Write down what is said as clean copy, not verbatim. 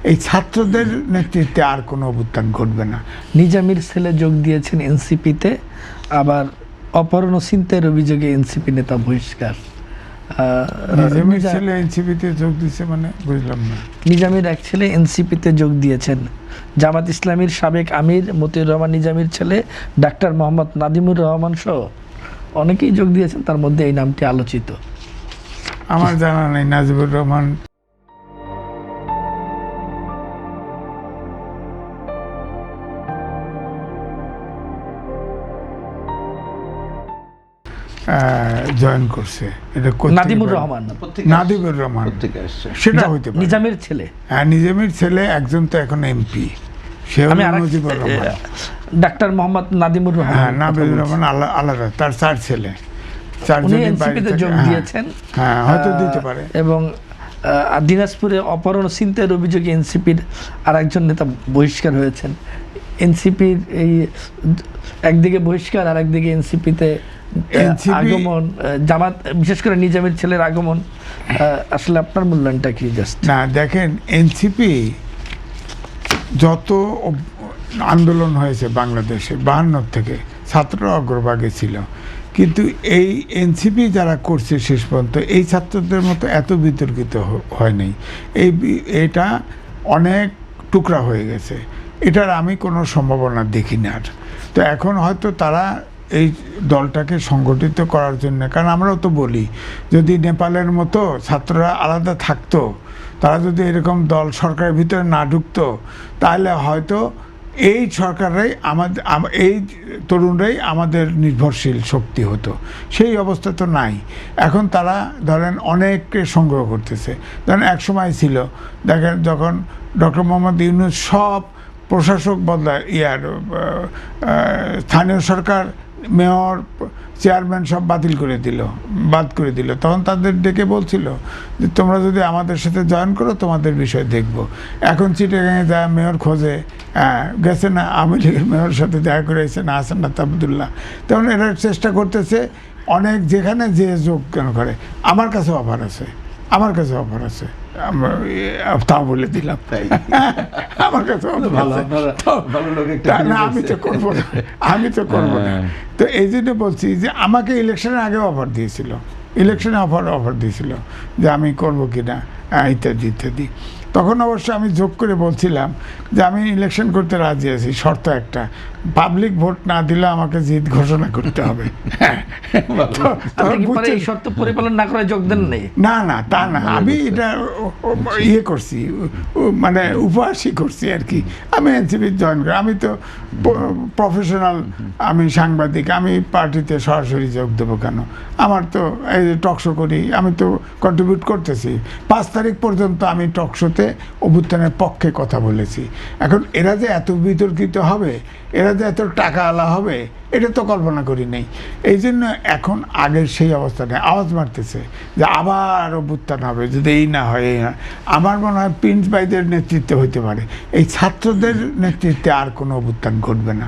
এই ছাত্রদের নেতৃত্বে আর কোনো অভ্যুত্থান ঘটবে না। নিজামীর ছেলে যোগ দিয়েছেন এনসিপিতে, আবার অপহরণ ও ছিনতাইয়ের অভিযোগে এনসিপি নেতা বহিষ্কার। নিজামীর ছেলে এনসিপিতে যোগ দিয়েছে মানে বুঝলাম না। নিজামীর এক ছেলে এনসিপিতে যোগ দিয়েছেন। জামাত ইসলামীর সাবেক আমির মতিউর রহমান নিজামীর ছেলে ডাক্তার মোহাম্মদ নাদিমুর রহমান সহ অনেকেই যোগ দিয়েছেন, তার মধ্যে এই নামটি আলোচিত। আমার জানা নেই নাজিবুর রহমান জয়েন করছে, এটা নাদিমুর রহমান, নাদিমুর রহমান সেটা হইতে পারে। নিজামের ছেলে, হ্যাঁ নিজামের ছেলে, একজন তো এখন এমপি, ডাক্তার মোহাম্মদ নাদিমুর রহমান। হ্যাঁ নাদিমুর রহমান আলাদা, তার 4 ছেলে, 4 জন এনসিপিতে যোগ দিয়েছেন। হ্যাঁ হয়তো দিতে পারে। এবং দিনাজপুরে অপহরণ ছিনতাইয়ের অভিযোগে এনসিপির আর একজন নেতা বহিষ্কার হয়েছেন। এনসিপির এই একদিকে বহিষ্কার আর একদিকে এনসিপিতে আগমন, জামাত বিশেষ করে নিজামের ছেলের আগমন, আসলে আপনার মূল্যায়নটা কি? জাস্ট না দেখেন, এনসিপি যত আন্দোলন হয়েছে বাংলাদেশে 52 থেকে, ছাত্ররা অগ্রভাগে ছিল, কিন্তু এই এনসিপি যারা করছে শেষ পর্যন্ত এই ছাত্রদের মতো এত বিতর্কিত হয় নাই। এটা অনেক টুকরা হয়ে গেছে, এটার আমি কোনো সম্ভাবনা দেখি না। তো এখন হয়তো তারা এই দলটাকে সংগঠিত করার জন্য, কারণ আমরাও তো বলি যদি নেপালের মতো ছাত্ররা আলাদা থাকতো, তারা যদি এরকম দল সরকারের ভিতরে না ঢুকতো, তাহলে হয়তো এই সরকাররাই এই তরুণরাই আমাদের নির্ভরশীল শক্তি হতো। সেই অবস্থা তো নাই। এখন তারা ধরেন অনেককে সংগ্রহ করতেছে। ধরেন এক সময় ছিল, দেখেন যখন ডক্টর মোহাম্মদ ইউনূস সব প্রশাসক বদলায়, স্থানীয় সরকার, মেয়র, চেয়ারম্যান সব বাদ করে দিল, তখন তাদের ডেকে বলছিল যে তোমরা যদি আমাদের সাথে জয়েন করো তোমাদের বিষয় দেখব। এখন চিটাগাঙে যায় মেয়র খোঁজে, গেছে না আওয়ামী লীগের মেয়র সাথে দেখা করে এসে না হাসান আবদুল্লাহ। তখন এরা চেষ্টা করতেছে অনেক, যেখানে যে যোগদান করে। আমার কাছে অফার আছে, তাও বলে দিলাম, আমার কাছে আমি তো করবো না। তো এই জন্য বলছি যে আমাকে ইলেকশনের আগে অফার দিয়েছিল, অফার দিয়েছিল যে আমি করবো কিনা ইত্যাদি। তখন অবশ্য আমি যোগ করে বলছিলাম যে আমি ইলেকশন করতে রাজি আছি, শর্ত একটা, পাবলিক ভোট না দিলে আমাকে জিত ঘোষণা করতে হবে। শর্ত পরিপালন না করে যোগ দেন নেই? না তা না, আমি এটা ইয়ে করছি, মানে উপহাসই করছি আর কি। আমি এনসিপি জয়েন করি, আমি তো প্রফেশনাল, আমি সাংবাদিক, আমি পার্টিতে সরাসরি যোগ দেবো কেন? আমার তো এই যে টকশো করি, আমি তো কন্ট্রিবিউট করতেছি। 5 তারিখ পর্যন্ত আমি টকশোতে অভ্যুত্থানের পক্ষে কথা বলেছি। এখন এরা যে এত বিতর্কিত হবে, এরা যে এত টাকা আলা হবে, এটা তো কল্পনা করি নেই। এই জন্য এখন আগের সেই অবস্থা নেই, আওয়াজ মারতেছে যে আবার অভ্যুত্থান হবে, যদি এই না হয় এই না। আমার মনে হয় প্রিন্স ভাইদের নেতৃত্বে হইতে পারে, এই ছাত্রদের নেতৃত্বে আর কোনো অভ্যুত্থান ঘটবে না।